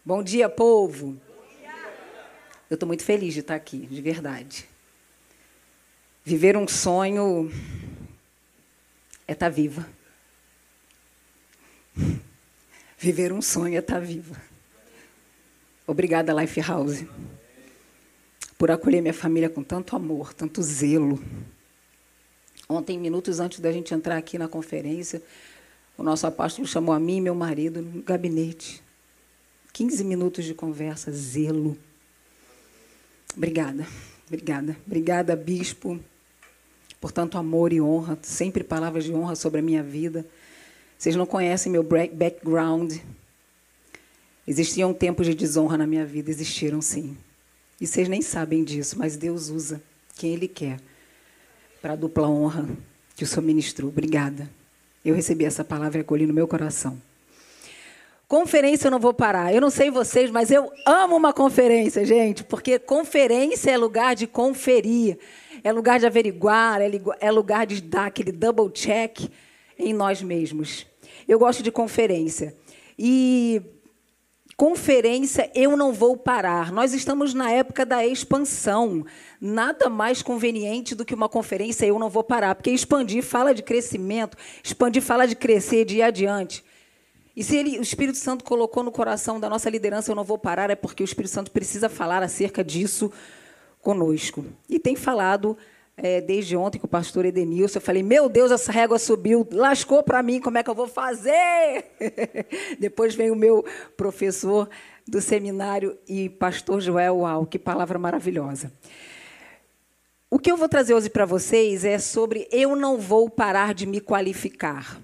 Bom dia, povo. Eu estou muito feliz de estar aqui, de verdade. Viver um sonho é estar viva. Viver um sonho é estar viva. Obrigada, Lifehouse, por acolher minha família com tanto amor, tanto zelo. Ontem, minutos antes da gente entrar aqui na conferência, o nosso apóstolo chamou a mim e meu marido no gabinete. 15 minutos de conversa, zelo. Obrigada, obrigada. Obrigada, bispo, por tanto amor e honra, sempre palavras de honra sobre a minha vida. Vocês não conhecem meu background. Existiam tempos de desonra na minha vida, existiram sim. E vocês nem sabem disso, mas Deus usa quem Ele quer para a dupla honra que o Senhor ministrou. Obrigada. Eu recebi essa palavra e acolhi no meu coração. Conferência eu não vou parar. Eu não sei vocês, mas eu amo uma conferência, gente, porque conferência é lugar de conferir, é lugar de averiguar, é lugar de dar aquele double check em nós mesmos. Eu gosto de conferência. E conferência eu não vou parar. Nós estamos na época da expansão. Nada mais conveniente do que uma conferência eu não vou parar, porque expandir fala de crescimento, expandir fala de crescer, de ir adiante. E se o Espírito Santo colocou no coração da nossa liderança, eu não vou parar, é porque o Espírito Santo precisa falar acerca disso conosco. E tem falado desde ontem com o pastor Edenilson. Eu falei, meu Deus, essa régua subiu, lascou para mim, como é que eu vou fazer? Depois vem o meu professor do seminário e pastor Joel, uau, que palavra maravilhosa. O que eu vou trazer hoje para vocês é sobre eu não vou parar de me qualificar.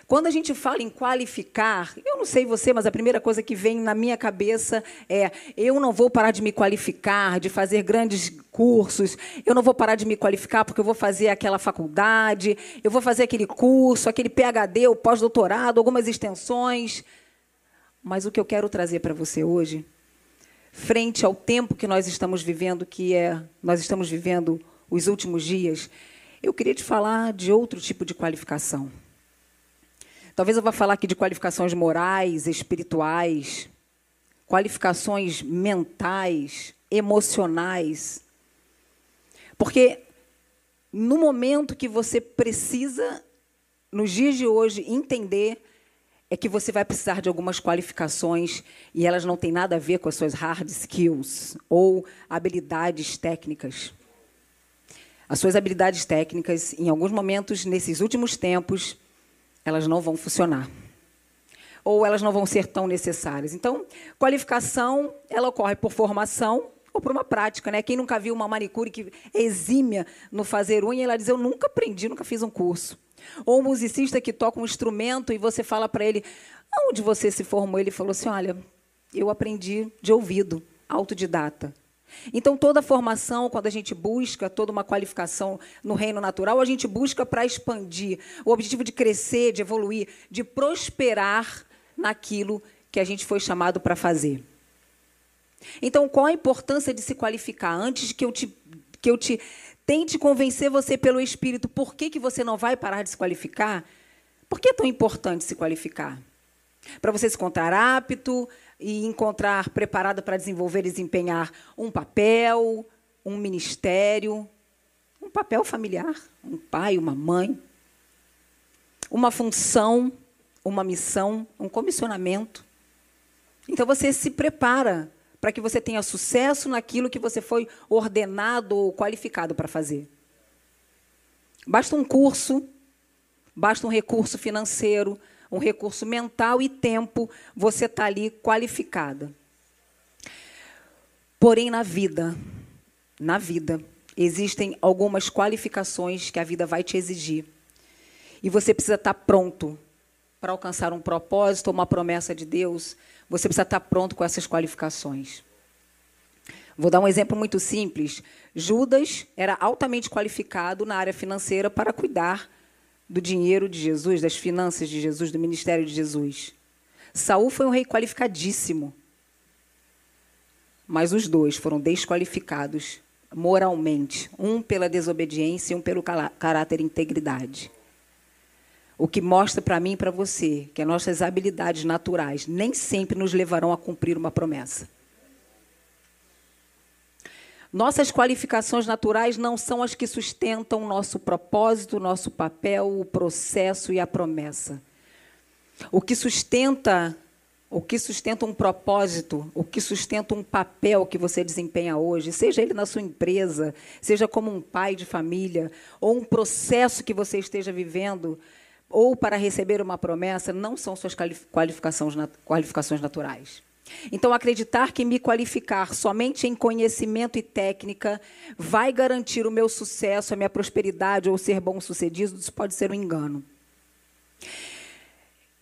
Quando a gente fala em qualificar, eu não sei você, mas a primeira coisa que vem na minha cabeça é eu não vou parar de me qualificar, de fazer grandes cursos, eu não vou parar de me qualificar porque eu vou fazer aquela faculdade, eu vou fazer aquele curso, aquele PhD, o pós-doutorado, algumas extensões. Mas o que eu quero trazer para você hoje, frente ao tempo que nós estamos vivendo, nós estamos vivendo os últimos dias, eu queria te falar de outro tipo de qualificação. Talvez eu vá falar aqui de qualificações morais, espirituais, qualificações mentais, emocionais. Porque no momento que você precisa, nos dias de hoje, entender é que você vai precisar de algumas qualificações e elas não têm nada a ver com as suas hard skills ou habilidades técnicas. As suas habilidades técnicas, em alguns momentos, nesses últimos tempos, elas não vão funcionar. Ou elas não vão ser tão necessárias. Então, qualificação, ela ocorre por formação ou por uma prática, né? Quem nunca viu uma manicure que é exímia no fazer unha, ela diz, eu nunca aprendi, nunca fiz um curso. Ou um musicista que toca um instrumento e você fala para ele, onde você se formou? Ele falou assim, olha, eu aprendi de ouvido, autodidata. Então, toda formação, quando a gente busca toda uma qualificação no reino natural, a gente busca para expandir, o objetivo de crescer, de evoluir, de prosperar naquilo que a gente foi chamado para fazer. Então, qual a importância de se qualificar? Antes que eu te tente convencer você pelo Espírito, por que você não vai parar de se qualificar? Por que é tão importante se qualificar? Para você se encontrar apto e encontrar preparado para desenvolver e desempenhar um papel, um ministério, um papel familiar, um pai, uma mãe, uma função, uma missão, um comissionamento. Então, você se prepara para que você tenha sucesso naquilo que você foi ordenado ou qualificado para fazer. Basta um curso, basta um recurso financeiro, um recurso mental e tempo, você está ali qualificada. Porém, na vida, existem algumas qualificações que a vida vai te exigir. E você precisa estar pronto para alcançar um propósito ou uma promessa de Deus. Você precisa estar pronto com essas qualificações. Vou dar um exemplo muito simples. Judas era altamente qualificado na área financeira para cuidar do dinheiro de Jesus, das finanças de Jesus, do ministério de Jesus. Saul foi um rei qualificadíssimo. Mas os dois foram desqualificados moralmente. Um pela desobediência e um pelo caráter e integridade. O que mostra para mim e para você que as nossas habilidades naturais nem sempre nos levarão a cumprir uma promessa. Nossas qualificações naturais não são as que sustentam o nosso propósito, o nosso papel, o processo e a promessa. O que sustenta um propósito, o que sustenta um papel que você desempenha hoje, seja ele na sua empresa, seja como um pai de família, ou um processo que você esteja vivendo, ou para receber uma promessa, não são suas qualificações naturais. Então, acreditar que me qualificar somente em conhecimento e técnica vai garantir o meu sucesso, a minha prosperidade ou ser bom-sucedido, isso pode ser um engano.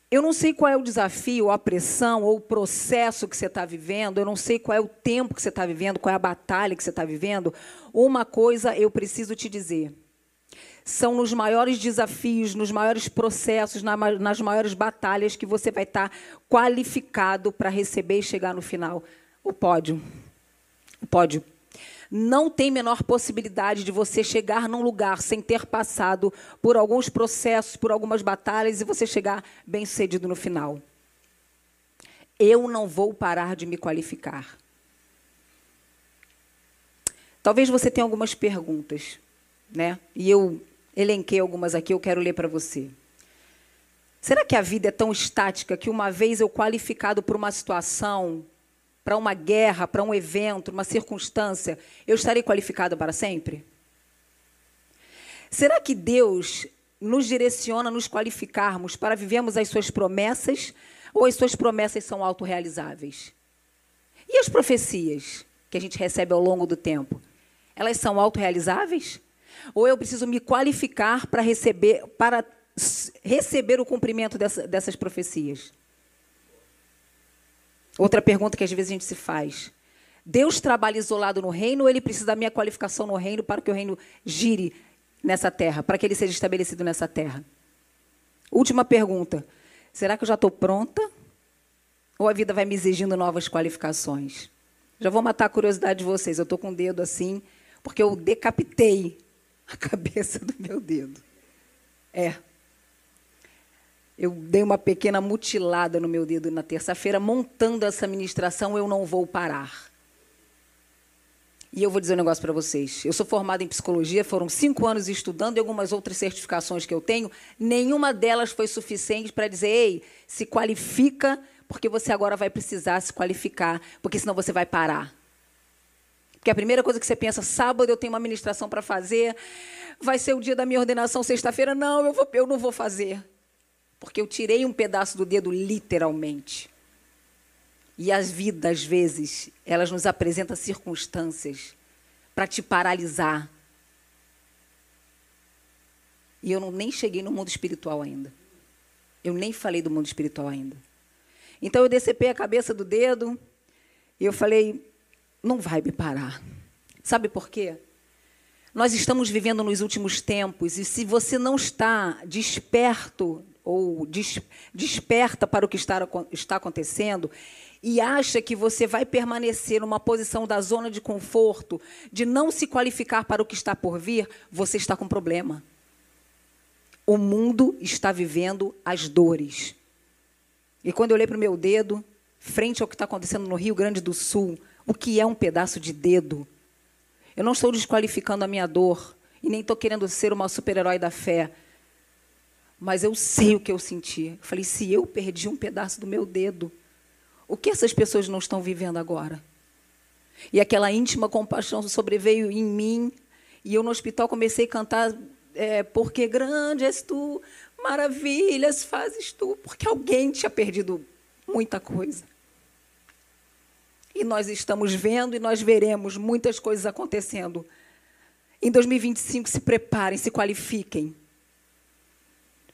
Eu não sei qual é o desafio, ou a pressão, ou o processo que você está vivendo, eu não sei qual é o tempo que você está vivendo, qual é a batalha que você está vivendo. Uma coisa eu preciso te dizer. São nos maiores desafios, nos maiores processos, nas maiores batalhas que você vai estar qualificado para receber e chegar no final. O pódio. O pódio. Não tem menor possibilidade de você chegar num lugar sem ter passado por alguns processos, por algumas batalhas, e você chegar bem-sucedido no final. Eu não vou parar de me qualificar. Talvez você tenha algumas perguntas, né? E eu elenquei algumas aqui, eu quero ler para você. Será que a vida é tão estática que uma vez eu qualificado por uma situação, para uma guerra, para um evento, uma circunstância, eu estarei qualificado para sempre? Será que Deus nos direciona a nos qualificarmos para vivermos as suas promessas, ou as suas promessas são autorrealizáveis? E as profecias que a gente recebe ao longo do tempo, elas são autorrealizáveis? Ou eu preciso me qualificar para receber o cumprimento dessas profecias? Outra pergunta que às vezes a gente se faz. Deus trabalha isolado no reino ou ele precisa da minha qualificação no reino para que o reino gire nessa terra, para que ele seja estabelecido nessa terra? Última pergunta. Será que eu já estou pronta? Ou a vida vai me exigindo novas qualificações? Já vou matar a curiosidade de vocês. Eu estou com o dedo assim, porque eu decapitei a cabeça do meu dedo. Eu dei uma pequena mutilada no meu dedo na terça-feira, montando essa ministração, eu não vou parar. E eu vou dizer um negócio para vocês. Eu sou formada em psicologia, foram 5 anos estudando e algumas outras certificações que eu tenho, nenhuma delas foi suficiente para dizer, ei, se qualifica, porque você agora vai precisar se qualificar, porque senão você vai parar. Porque a primeira coisa que você pensa, sábado eu tenho uma ministração para fazer, vai ser o dia da minha ordenação, sexta-feira, não, eu não vou fazer. Porque eu tirei um pedaço do dedo, literalmente. E a vida, às vezes, elas nos apresentam circunstâncias para te paralisar. E eu nem cheguei no mundo espiritual ainda. Eu nem falei do mundo espiritual ainda. Então, eu decepei a cabeça do dedo e eu falei, não vai me parar. Sabe por quê? Nós estamos vivendo nos últimos tempos e se você não está desperto ou desperta para o que está acontecendo e acha que você vai permanecer numa posição da zona de conforto, de não se qualificar para o que está por vir, você está com problema. O mundo está vivendo as dores. E quando eu olhei para o meu dedo, frente ao que está acontecendo no Rio Grande do Sul, o que é um pedaço de dedo? Eu não estou desqualificando a minha dor e nem estou querendo ser uma super-herói da fé. Mas eu sei o que eu senti. Eu falei, se eu perdi um pedaço do meu dedo, o que essas pessoas não estão vivendo agora? E aquela íntima compaixão sobreveio em mim. E eu no hospital comecei a cantar, porque grande és tu, maravilhas fazes tu. Porque alguém tinha perdido muita coisa. E nós estamos vendo e nós veremos muitas coisas acontecendo. Em 2025, se preparem, se qualifiquem.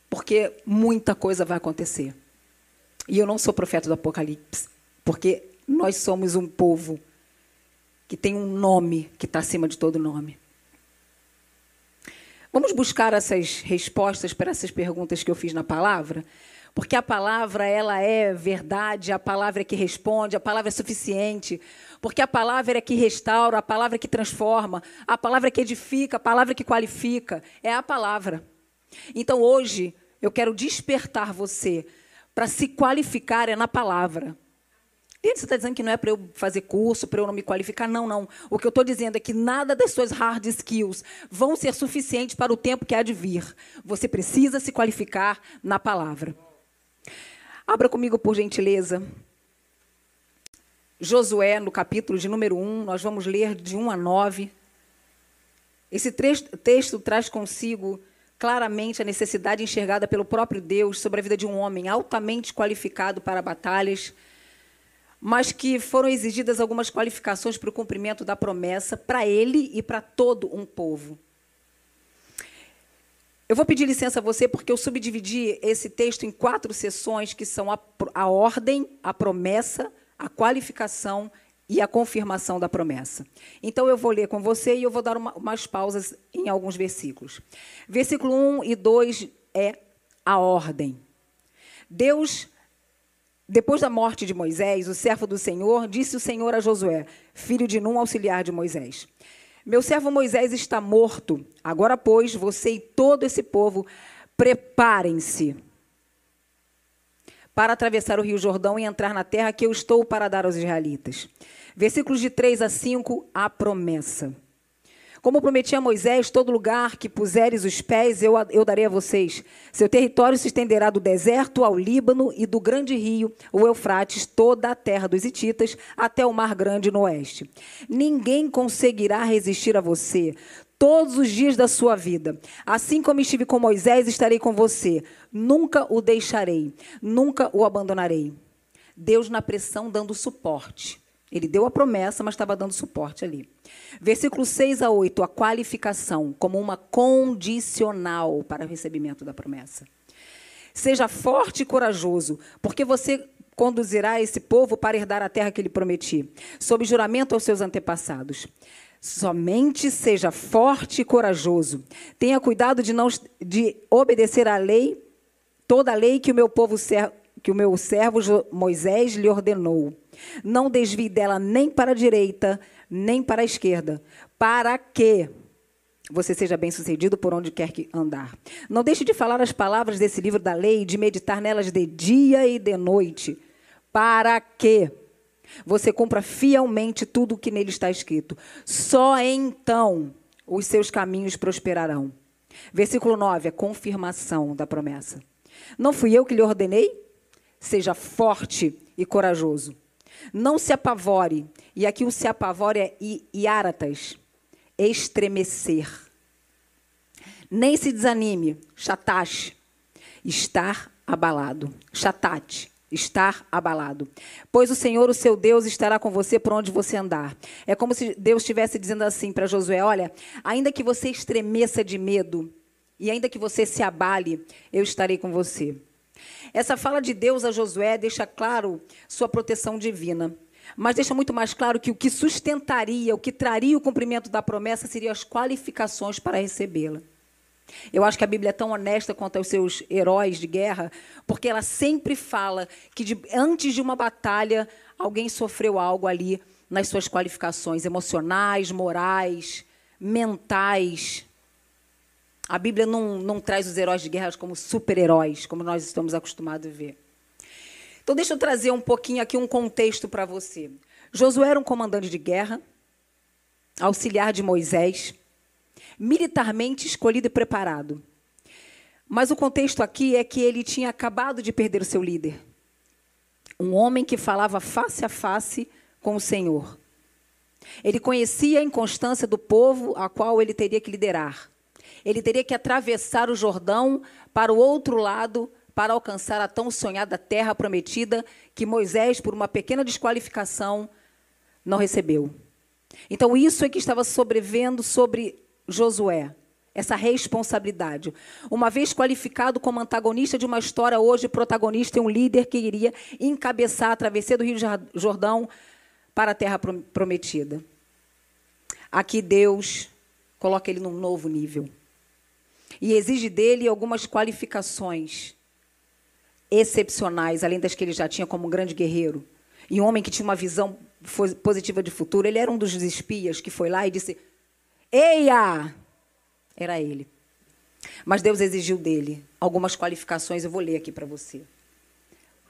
Porque muita coisa vai acontecer. E eu não sou profeta do Apocalipse, porque nós somos um povo que tem um nome que está acima de todo nome. Vamos buscar essas respostas para essas perguntas que eu fiz na palavra? Porque a palavra, ela é verdade, a palavra é que responde, a palavra é suficiente. Porque a palavra é que restaura, a palavra é que transforma, a palavra é que edifica, a palavra é que qualifica. É a palavra. Então, hoje, eu quero despertar você para se qualificar na palavra. E você está dizendo que não é para eu fazer curso, para eu não me qualificar? Não, não. O que eu estou dizendo é que nada das suas hard skills vão ser suficientes para o tempo que há de vir. Você precisa se qualificar na palavra. Abra comigo, por gentileza. Josué, no capítulo de número 1, nós vamos ler de 1 a 9. Esse texto traz consigo claramente a necessidade enxergada pelo próprio Deus sobre a vida de um homem altamente qualificado para batalhas, mas que foram exigidas algumas qualificações para o cumprimento da promessa para ele e para todo um povo. Eu vou pedir licença a você porque eu subdividi esse texto em 4 sessões, que são a ordem, a promessa, a qualificação e a confirmação da promessa. Então, eu vou ler com você e eu vou dar umas pausas em alguns versículos. Versículo 1 e 2 é a ordem. Deus, depois da morte de Moisés, o servo do Senhor, disse o Senhor a Josué, filho de Num, auxiliar de Moisés: meu servo Moisés está morto. Agora, pois, você e todo esse povo, preparem-se para atravessar o rio Jordão e entrar na terra que eu estou para dar aos israelitas. Versículos de 3 a 5, a promessa. Como prometi a Moisés, todo lugar que puseres os pés, eu darei a vocês. Seu território se estenderá do deserto ao Líbano e do grande rio, o Eufrates, toda a terra dos hititas, até o mar grande no oeste. Ninguém conseguirá resistir a você todos os dias da sua vida. Assim como estive com Moisés, estarei com você. Nunca o deixarei, nunca o abandonarei. Deus na pressão dando suporte. Ele deu a promessa, mas estava dando suporte ali. Versículo 6 a 8, a qualificação como uma condicional para o recebimento da promessa. Seja forte e corajoso, porque você conduzirá esse povo para herdar a terra que lhe prometi, sob juramento aos seus antepassados. Somente seja forte e corajoso. Tenha cuidado de obedecer à lei, toda a lei que o meu servo Moisés lhe ordenou. Não desvie dela nem para a direita, nem para a esquerda, para que você seja bem-sucedido por onde quer que andar. Não deixe de falar as palavras desse livro da lei e de meditar nelas de dia e de noite, para que você cumpra fielmente tudo o que nele está escrito. Só então os seus caminhos prosperarão. Versículo 9, a confirmação da promessa. Não fui eu que lhe ordenei? Seja forte e corajoso. Não se apavore. E aqui o se apavore é iaratas, estremecer. Nem se desanime, chatache, estar abalado. Chatate, estar abalado. Pois o Senhor, o seu Deus, estará com você por onde você andar. É como se Deus estivesse dizendo assim para Josué: olha, ainda que você estremeça de medo, e ainda que você se abale, eu estarei com você. Essa fala de Deus a Josué deixa claro sua proteção divina, mas deixa muito mais claro que o que sustentaria, o que traria o cumprimento da promessa seriam as qualificações para recebê-la. Eu acho que a Bíblia é tão honesta quanto aos seus heróis de guerra, porque ela sempre fala que antes de uma batalha, alguém sofreu algo ali nas suas qualificações emocionais, morais, mentais. A Bíblia não traz os heróis de guerra como super-heróis, como nós estamos acostumados a ver. Então, deixa eu trazer um pouquinho aqui um contexto para você. Josué era um comandante de guerra, auxiliar de Moisés, militarmente escolhido e preparado. Mas o contexto aqui é que ele tinha acabado de perder o seu líder. Um homem que falava face a face com o Senhor. Ele conhecia a inconstância do povo a qual ele teria que liderar. Ele teria que atravessar o Jordão para o outro lado para alcançar a tão sonhada terra prometida que Moisés, por uma pequena desqualificação, não recebeu. Então, isso é que estava sobrevivendo sobre Josué, essa responsabilidade. Uma vez qualificado como antagonista de uma história, hoje protagonista e um líder que iria encabeçar a travessia do Rio Jordão para a terra prometida. Aqui Deus coloca ele num novo nível. E exige dele algumas qualificações excepcionais, além das que ele já tinha como um grande guerreiro. E um homem que tinha uma visão positiva de futuro. Ele era um dos espias que foi lá e disse: Eia! Era ele. Mas Deus exigiu dele algumas qualificações, eu vou ler aqui para você.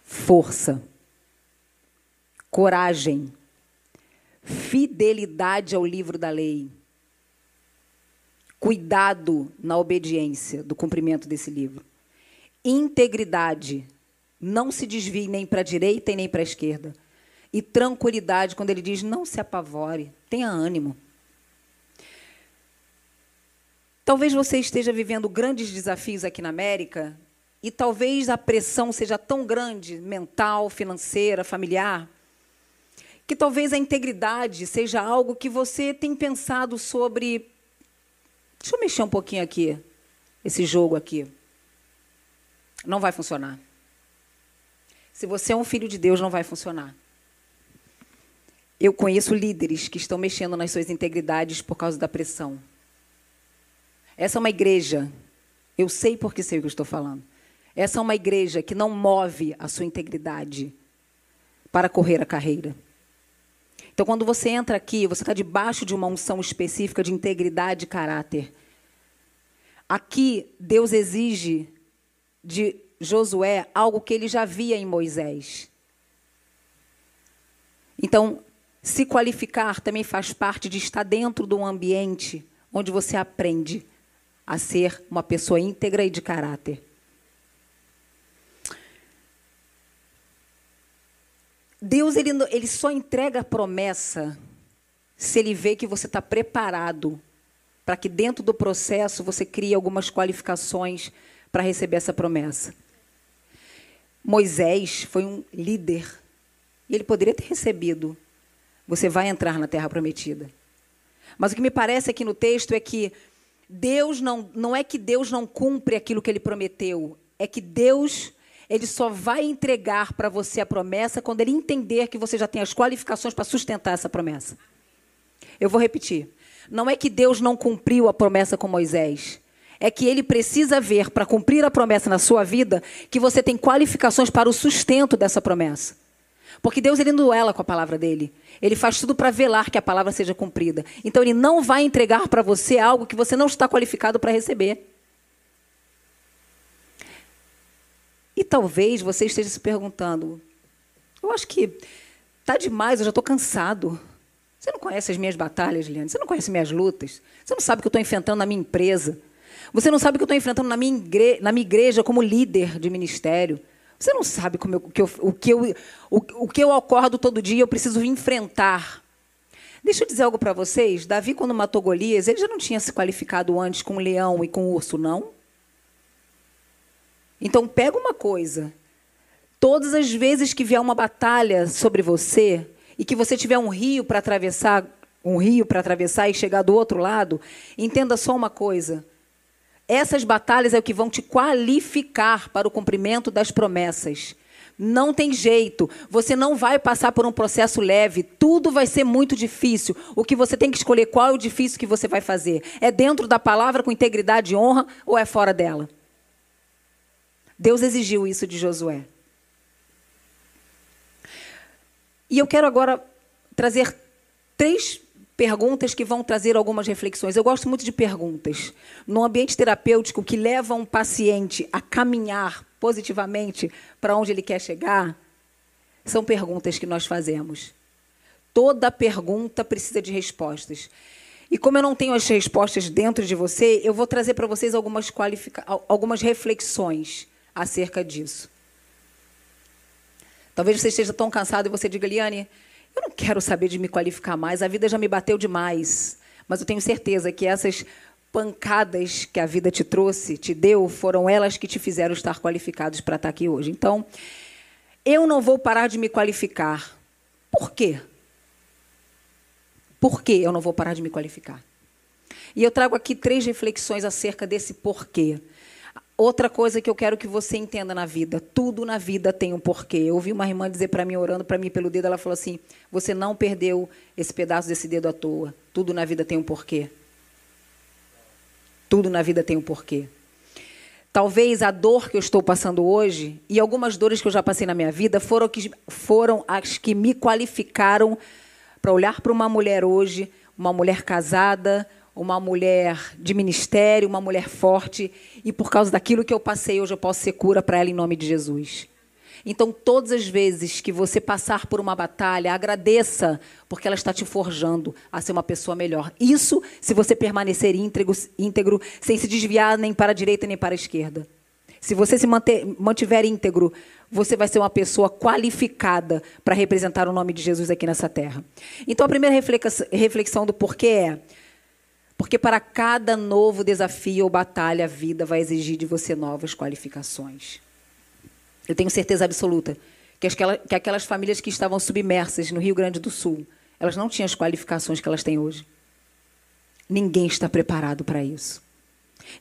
Força, coragem, fidelidade ao livro da lei, cuidado na obediência do cumprimento desse livro, integridade, não se desvie nem para a direita e nem para a esquerda, e tranquilidade, quando ele diz, não se apavore, tenha ânimo. Talvez você esteja vivendo grandes desafios aqui na América e talvez a pressão seja tão grande, mental, financeira, familiar, que talvez a integridade seja algo que você tem pensado sobre. Deixa eu mexer um pouquinho aqui, esse jogo aqui. Não vai funcionar. Se você é um filho de Deus, não vai funcionar. Eu conheço líderes que estão mexendo nas suas integridades por causa da pressão. Essa é uma igreja, eu sei porque sei o que eu estou falando. Essa é uma igreja que não move a sua integridade para correr a carreira. Então, quando você entra aqui, você está debaixo de uma unção específica de integridade e caráter. Aqui, Deus exige de Josué algo que ele já via em Moisés. Então, se qualificar também faz parte de estar dentro de um ambiente onde você aprende a ser uma pessoa íntegra e de caráter. Deus ele só entrega a promessa se ele vê que você está preparado para que dentro do processo você crie algumas qualificações para receber essa promessa. Moisés foi um líder e ele poderia ter recebido. Você vai entrar na Terra Prometida. Mas o que me parece aqui no texto é que Deus não é que Deus não cumpre aquilo que ele prometeu, é que Deus ele só vai entregar para você a promessa quando ele entender que você já tem as qualificações para sustentar essa promessa. Eu vou repetir. Não é que Deus não cumpriu a promessa com Moisés, é que ele precisa ver, para cumprir a promessa na sua vida, que você tem qualificações para o sustento dessa promessa. Porque Deus ele não duela com a palavra dele. Ele faz tudo para velar que a palavra seja cumprida. Então, ele não vai entregar para você algo que você não está qualificado para receber. E talvez você esteja se perguntando, eu acho que está demais, eu já estou cansado. Você não conhece as minhas batalhas, Liane? Você não conhece minhas lutas? Você não sabe o que eu estou enfrentando na minha empresa? Você não sabe o que eu estou enfrentando na minha igreja como líder de ministério? Você não sabe o que eu acordo todo dia, eu preciso enfrentar. Deixa eu dizer algo para vocês. Davi, quando matou Golias, ele já não tinha se qualificado antes com o leão e com o urso, não? Então, pega uma coisa. Todas as vezes que vier uma batalha sobre você e que você tiver um rio para atravessar e chegar do outro lado, entenda só uma coisa. Essas batalhas é o que vão te qualificar para o cumprimento das promessas. Não tem jeito. Você não vai passar por um processo leve. Tudo vai ser muito difícil. O que você tem que escolher qual é o difícil que você vai fazer. É dentro da palavra com integridade e honra ou é fora dela? Deus exigiu isso de Josué. E eu quero agora trazer 3 perguntas que vão trazer algumas reflexões. Eu gosto muito de perguntas. No ambiente terapêutico que leva um paciente a caminhar positivamente para onde ele quer chegar, são perguntas que nós fazemos. Toda pergunta precisa de respostas. E como eu não tenho as respostas dentro de você, eu vou trazer para vocês algumas reflexões acerca disso. Talvez você esteja tão cansado e você diga, Liane, eu não quero saber de me qualificar mais, a vida já me bateu demais. Mas eu tenho certeza que essas pancadas que a vida te trouxe, te deu, foram elas que te fizeram estar qualificados para estar aqui hoje. Então, eu não vou parar de me qualificar. Por quê? Por que eu não vou parar de me qualificar? E eu trago aqui 3 reflexões acerca desse porquê. Outra coisa que eu quero que você entenda na vida, tudo na vida tem um porquê. Eu ouvi uma irmã dizer para mim, orando para mim pelo dedo, ela falou assim, você não perdeu esse pedaço desse dedo à toa. Tudo na vida tem um porquê. Tudo na vida tem um porquê. Talvez a dor que eu estou passando hoje, e algumas dores que eu já passei na minha vida, foram as que me qualificaram para olhar para uma mulher hoje, uma mulher casada, uma mulher de ministério, uma mulher forte, e por causa daquilo que eu passei, hoje eu posso ser cura para ela em nome de Jesus. Então, todas as vezes que você passar por uma batalha, agradeça, porque ela está te forjando a ser uma pessoa melhor. Isso se você permanecer íntegro, sem se desviar nem para a direita nem para a esquerda. Se você se mantiver íntegro, você vai ser uma pessoa qualificada para representar o nome de Jesus aqui nessa terra. Então, a primeira reflexão do porquê é: porque para cada novo desafio ou batalha, a vida vai exigir de você novas qualificações. Eu tenho certeza absoluta que aquelas famílias que estavam submersas no Rio Grande do Sul, elas não tinham as qualificações que elas têm hoje. Ninguém está preparado para isso.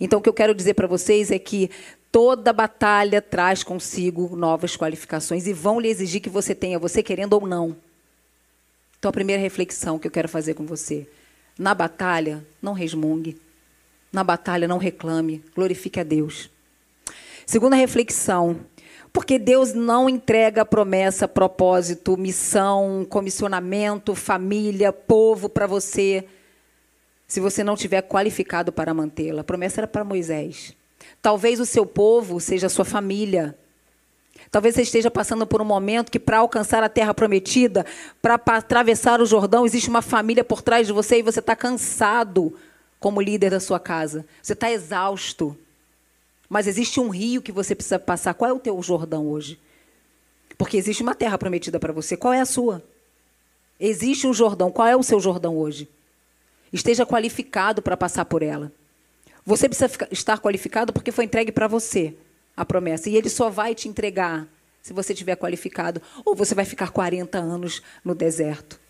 Então, o que eu quero dizer para vocês é que toda batalha traz consigo novas qualificações e vão lhe exigir que você tenha, você querendo ou não. Então, a primeira reflexão que eu quero fazer com você: na batalha, não resmungue. Na batalha, não reclame. Glorifique a Deus. Segunda reflexão: porque Deus não entrega promessa, propósito, missão, comissionamento, família, povo para você, se você não estiver qualificado para mantê-la. A promessa era para Moisés. Talvez o seu povo seja a sua família. Talvez você esteja passando por um momento que, para alcançar a terra prometida, para atravessar o Jordão, existe uma família por trás de você e você está cansado como líder da sua casa. Você está exausto. Mas existe um rio que você precisa passar. Qual é o teu Jordão hoje? Porque existe uma terra prometida para você. Qual é a sua? Existe um Jordão. Qual é o seu Jordão hoje? Esteja qualificado para passar por ela. Você precisa estar qualificado porque foi entregue para você a promessa. E Ele só vai te entregar se você estiver qualificado. Ou você vai ficar 40 anos no deserto.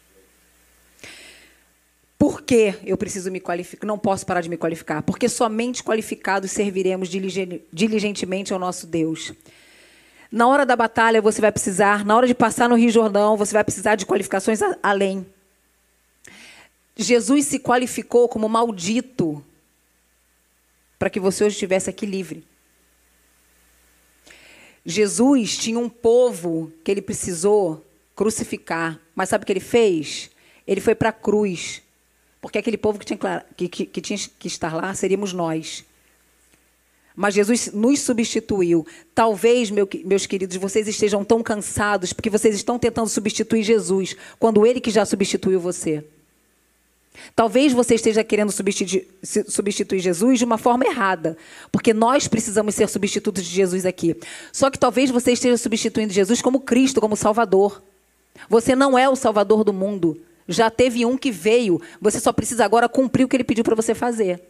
Por que eu preciso me qualificar? Não posso parar de me qualificar. Porque somente qualificados serviremos diligentemente ao nosso Deus. Na hora da batalha, você vai precisar, na hora de passar no Rio Jordão, você vai precisar de qualificações além. Jesus se qualificou como maldito para que você hoje estivesse aqui livre. Jesus tinha um povo que ele precisou crucificar. Mas sabe o que ele fez? Ele foi para a cruz. Porque aquele povo que tinha que estar lá seríamos nós. Mas Jesus nos substituiu. Talvez, meus queridos, vocês estejam tão cansados porque vocês estão tentando substituir Jesus, quando Ele que já substituiu você. Talvez você esteja querendo substituir Jesus de uma forma errada, porque nós precisamos ser substitutos de Jesus aqui. Só que talvez você esteja substituindo Jesus como Cristo, como Salvador. Você não é o Salvador do mundo. Já teve um que veio, você só precisa agora cumprir o que Ele pediu para você fazer.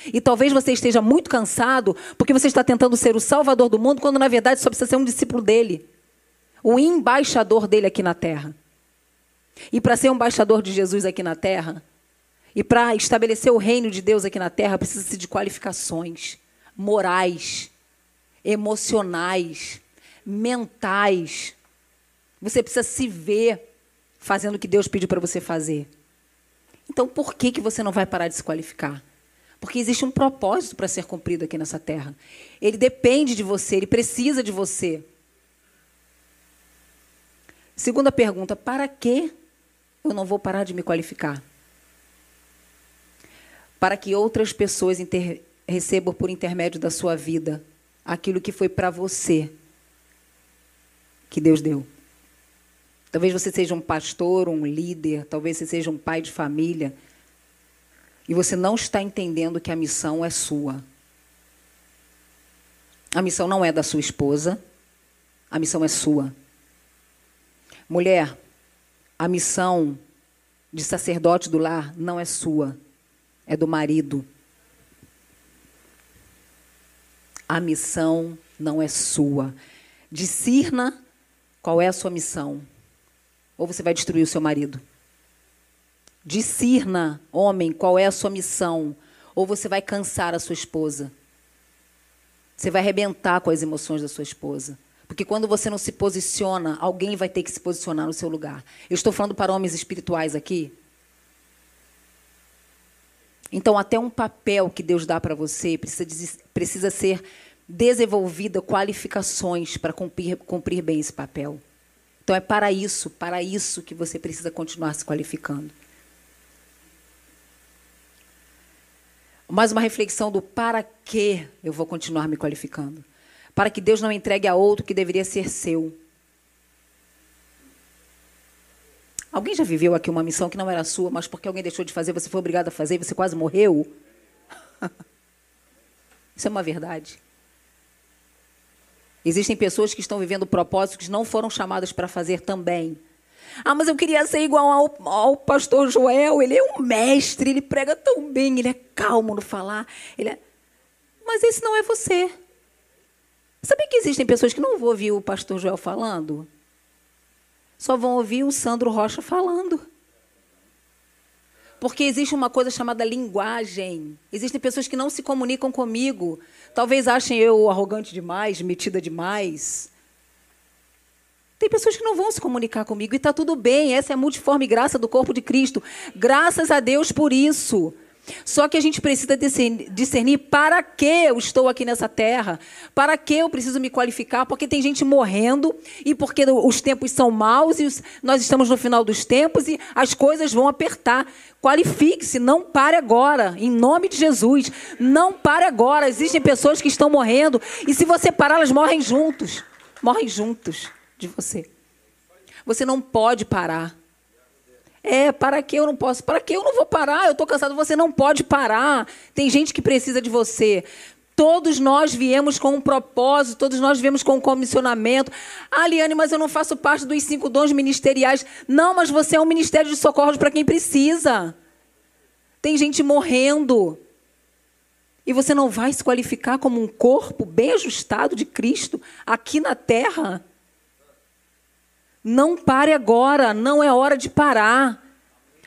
E talvez você esteja muito cansado porque você está tentando ser o Salvador do mundo, quando na verdade só precisa ser um discípulo dele. O embaixador dele aqui na terra. E para ser um embaixador de Jesus aqui na terra, e para estabelecer o reino de Deus aqui na terra, precisa-se de qualificações morais, emocionais, mentais. Você precisa se ver fazendo o que Deus pediu para você fazer. Então, por que você não vai parar de se qualificar? Porque existe um propósito para ser cumprido aqui nessa terra. Ele depende de você, ele precisa de você. Segunda pergunta: para que eu não vou parar de me qualificar? Para que outras pessoas recebam por intermédio da sua vida aquilo que foi para você que Deus deu. Talvez você seja um pastor, um líder, talvez você seja um pai de família, e você não está entendendo que a missão é sua. A missão não é da sua esposa, a missão é sua. Mulher, a missão de sacerdote do lar não é sua, é do marido. A missão não é sua. Discirna qual é a sua missão. Ou você vai destruir o seu marido. Discirna, homem, qual é a sua missão. Ou você vai cansar a sua esposa. Você vai arrebentar com as emoções da sua esposa. Porque quando você não se posiciona, alguém vai ter que se posicionar no seu lugar. Eu estou falando para homens espirituais aqui. Então, até um papel que Deus dá para você precisa ser desenvolvida qualificações para cumprir bem esse papel. Então, é para isso que você precisa continuar se qualificando. Mais uma reflexão do para que eu vou continuar me qualificando. Para que Deus não entregue a outro que deveria ser seu. Alguém já viveu aqui uma missão que não era sua, mas porque alguém deixou de fazer, você foi obrigado a fazer e você quase morreu? Isso é uma verdade. Existem pessoas que estão vivendo propósitos que não foram chamadas para fazer também. Ah, mas eu queria ser igual ao pastor Joel, ele é um mestre, ele prega tão bem, ele é calmo no falar. Mas esse não é você. Sabia que existem pessoas que não vão ouvir o pastor Joel falando? Só vão ouvir o Sandro Rocha falando. Porque existe uma coisa chamada linguagem. Existem pessoas que não se comunicam comigo. Talvez achem eu arrogante demais, metida demais. Tem pessoas que não vão se comunicar comigo e está tudo bem. Essa é a multiforme graça do corpo de Cristo. Graças a Deus por isso. Só que a gente precisa discernir para que eu estou aqui nessa terra, para que eu preciso me qualificar, porque tem gente morrendo e porque os tempos são maus e nós estamos no final dos tempos e as coisas vão apertar. Qualifique-se, não pare agora, em nome de Jesus. Não pare agora, existem pessoas que estão morrendo e se você parar, elas morrem juntos de você. Você não pode parar. Para que eu não posso? Para que eu não vou parar? Eu estou cansado. Você não pode parar. Tem gente que precisa de você. Todos nós viemos com um propósito, todos nós viemos com um comissionamento. Ah, Liane, mas eu não faço parte dos 5 dons ministeriais. Não, mas você é um ministério de socorro para quem precisa. Tem gente morrendo. E você não vai se qualificar como um corpo bem ajustado de Cristo aqui na terra? Não pare agora, não é hora de parar.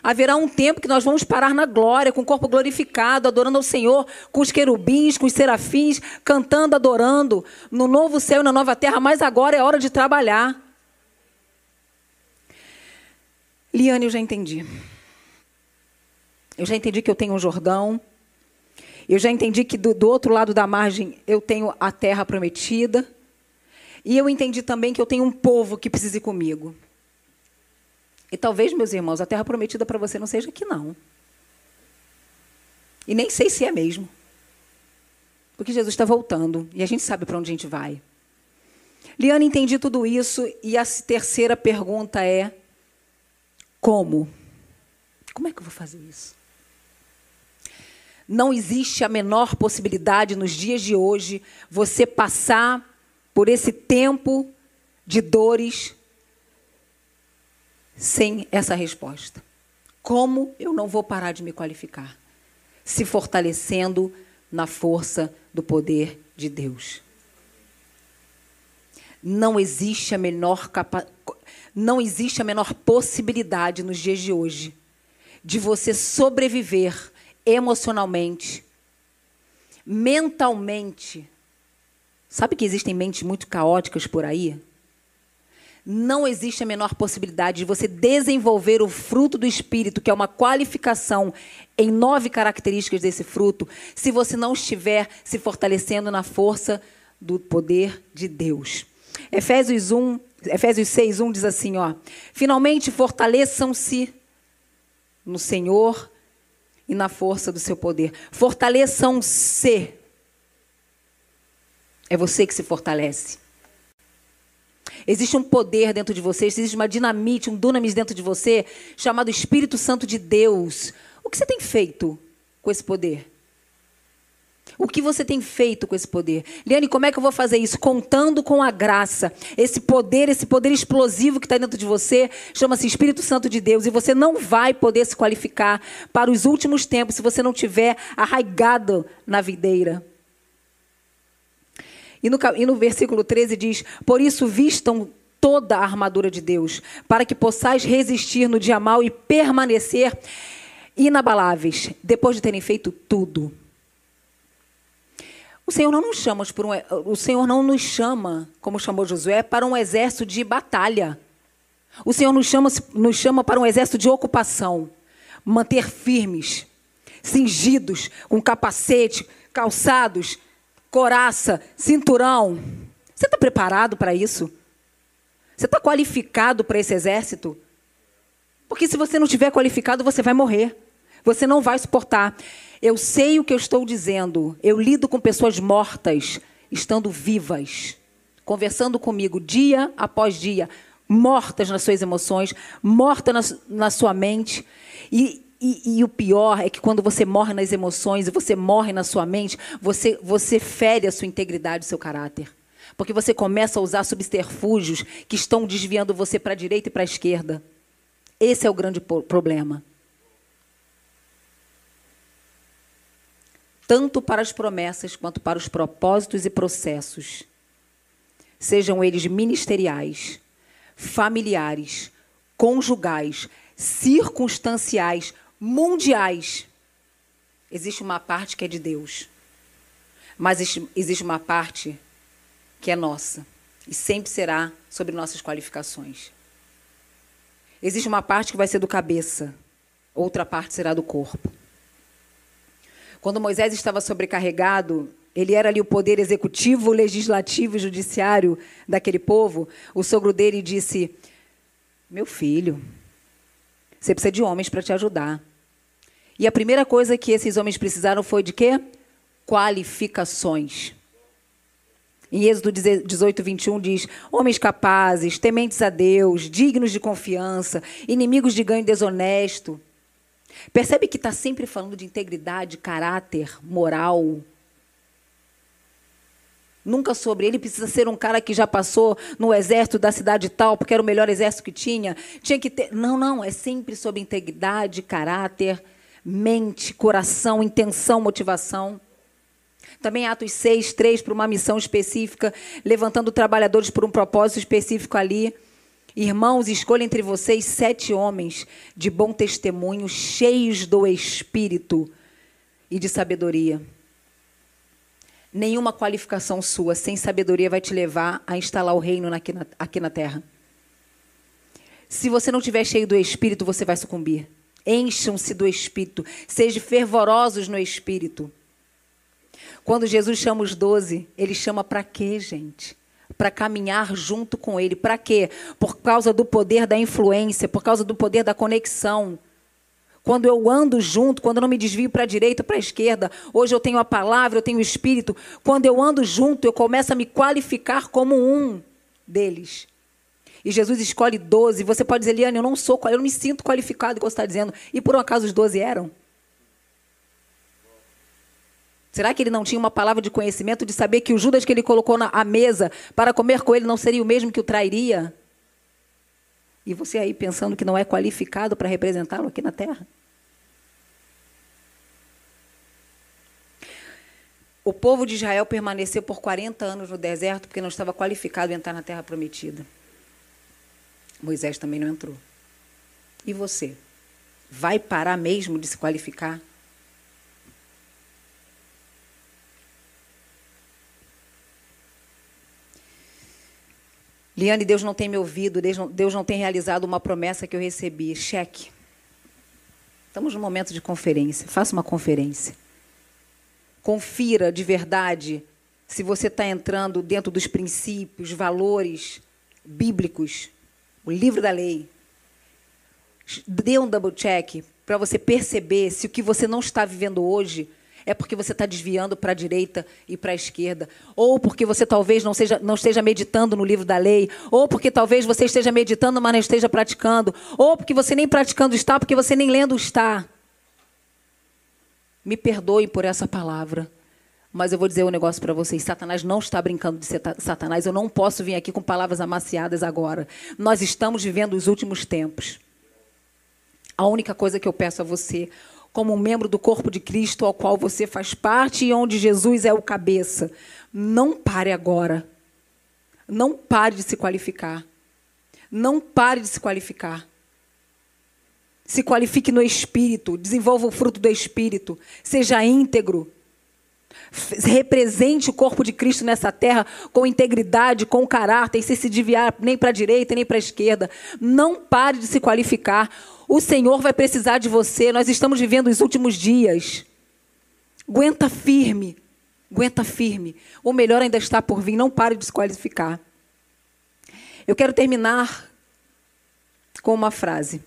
Haverá um tempo que nós vamos parar na glória, com o corpo glorificado, adorando ao Senhor, com os querubins, com os serafins, cantando, adorando, no novo céu e na nova terra, mas agora é hora de trabalhar. Liane, eu já entendi. Eu já entendi que eu tenho um Jordão. Eu já entendi que do outro lado da margem eu tenho a terra prometida. E eu entendi também que eu tenho um povo que precisa ir comigo. E talvez, meus irmãos, a terra prometida para você não seja aqui, não. E nem sei se é mesmo. Porque Jesus está voltando. E a gente sabe para onde a gente vai. Liane, entendi tudo isso. E a terceira pergunta é: como? Como é que eu vou fazer isso? Não existe a menor possibilidade nos dias de hoje você passar por esse tempo de dores sem essa resposta. Como eu não vou parar de me qualificar? Se fortalecendo na força do poder de Deus. Não existe a menor possibilidade nos dias de hoje de você sobreviver emocionalmente, mentalmente. Sabe que existem mentes muito caóticas por aí? Não existe a menor possibilidade de você desenvolver o fruto do Espírito, que é uma qualificação em 9 características desse fruto, se você não estiver se fortalecendo na força do poder de Deus. Efésios 6:1 diz assim, ó: finalmente fortaleçam-se no Senhor e na força do seu poder. Fortaleçam-se. É você que se fortalece. Existe um poder dentro de você, existe uma dinamite, um dunamis dentro de você, chamado Espírito Santo de Deus. O que você tem feito com esse poder? O que você tem feito com esse poder? Liane, como é que eu vou fazer isso? Contando com a graça. Esse poder explosivo que está dentro de você, chama-se Espírito Santo de Deus. E você não vai poder se qualificar para os últimos tempos se você não tiver arraigado na videira. E no versículo 13 diz: por isso vistam toda a armadura de Deus, para que possais resistir no dia mau e permanecer inabaláveis, depois de terem feito tudo. O Senhor não nos chama, como chamou Josué, para um exército de batalha. O Senhor nos chama para um exército de ocupação. Manter firmes, cingidos, com capacete, calçados, couraça, cinturão. Você está preparado para isso? Você está qualificado para esse exército? Porque se você não estiver qualificado, você vai morrer. Você não vai suportar. Eu sei o que eu estou dizendo. Eu lido com pessoas mortas, estando vivas, conversando comigo dia após dia, mortas nas suas emoções, mortas na sua mente. E o pior é que quando você morre nas emoções e você morre na sua mente, você fere a sua integridade, o seu caráter. Porque você começa a usar subterfúgios que estão desviando você para a direita e para a esquerda. Esse é o grande problema. Tanto para as promessas quanto para os propósitos e processos, sejam eles ministeriais, familiares, conjugais, circunstanciais, mundiais. Existe uma parte que é de Deus, mas existe uma parte que é nossa e sempre será sobre nossas qualificações. Existe uma parte que vai ser do cabeça, outra parte será do corpo. Quando Moisés estava sobrecarregado, ele era ali o poder executivo, legislativo e judiciário daquele povo. O sogro dele disse: meu filho, você precisa de homens para te ajudar. E a primeira coisa que esses homens precisaram foi de quê? Qualificações. Em Êxodo 18, 21 diz: homens capazes, tementes a Deus, dignos de confiança, inimigos de ganho desonesto. Percebe que está sempre falando de integridade, caráter, moral. Nunca sobre ele precisa ser um cara que já passou no exército da cidade tal, porque era o melhor exército que tinha. Tinha que ter. Não, é sempre sobre integridade, caráter, mente, coração, intenção, motivação. Também Atos 6, 3, para uma missão específica, levantando trabalhadores por um propósito específico ali. Irmãos, escolha entre vocês 7 homens de bom testemunho, cheios do Espírito e de sabedoria. Nenhuma qualificação sua sem sabedoria vai te levar a instalar o reino aqui na terra. Se você não estiver cheio do Espírito, você vai sucumbir. Encham-se do Espírito. Sejam fervorosos no Espírito. Quando Jesus chama os 12, ele chama para quê, gente? Para caminhar junto com ele. Para quê? Por causa do poder da influência, por causa do poder da conexão. Quando eu ando junto, quando eu não me desvio para a direita, para a esquerda, hoje eu tenho a palavra, eu tenho o Espírito. Quando eu ando junto, eu começo a me qualificar como um deles. E Jesus escolhe 12. Você pode dizer: Eliane, eu não me sinto qualificado, como você está dizendo. E por um acaso os 12 eram? Será que ele não tinha uma palavra de conhecimento de saber que o Judas que ele colocou à mesa para comer com ele não seria o mesmo que o trairia? E você aí pensando que não é qualificado para representá-lo aqui na terra? O povo de Israel permaneceu por 40 anos no deserto porque não estava qualificado a entrar na terra prometida. Moisés também não entrou. E você? Vai parar mesmo de se qualificar? Liane, Deus não tem me ouvido, Deus não tem realizado uma promessa que eu recebi. Cheque. Estamos num momento de conferência. Faça uma conferência. Confira de verdade se você está entrando dentro dos princípios, valores bíblicos, o livro da lei. Dê um double check para você perceber se o que você não está vivendo hoje é porque você está desviando para a direita e para a esquerda. Ou porque você talvez não esteja meditando no livro da lei. Ou porque talvez você esteja meditando, mas não esteja praticando. Ou porque você nem praticando está, porque você nem lendo está. Me perdoe por essa palavra. Mas eu vou dizer um negócio para vocês. Satanás não está brincando de ser Satanás. Eu não posso vir aqui com palavras amaciadas agora. Nós estamos vivendo os últimos tempos. A única coisa que eu peço a você, como um membro do corpo de Cristo, ao qual você faz parte e onde Jesus é o cabeça, não pare agora. Não pare de se qualificar. Não pare de se qualificar. Se qualifique no Espírito, desenvolva o fruto do Espírito, seja íntegro. Represente o corpo de Cristo nessa terra com integridade, com caráter, sem se desviar nem para a direita nem para a esquerda. Não pare de se qualificar. O Senhor vai precisar de você. Nós estamos vivendo os últimos dias. Aguenta firme. Aguenta firme. O melhor ainda está por vir. Não pare de se qualificar. Eu quero terminar com uma frase.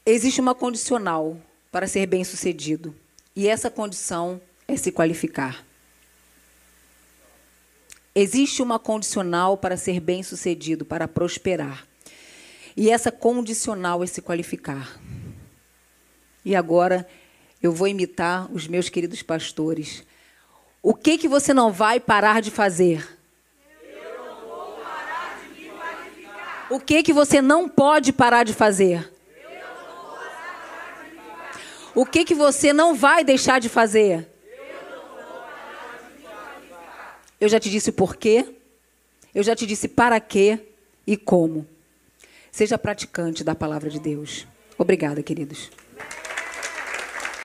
Existe uma condicional para ser bem-sucedido. E essa condição é se qualificar. Existe uma condicional para ser bem-sucedido, para prosperar. E essa condicional é se qualificar. E agora eu vou imitar os meus queridos pastores. O que você não vai parar de fazer? Eu não vou parar de me qualificar. O que você não pode parar de fazer? Eu não vou parar de me qualificar. O que você não vai deixar de fazer? Eu não vou parar de me qualificar. Eu já te disse o porquê, eu já te disse para quê e como. Seja praticante da palavra de Deus. Obrigada, queridos.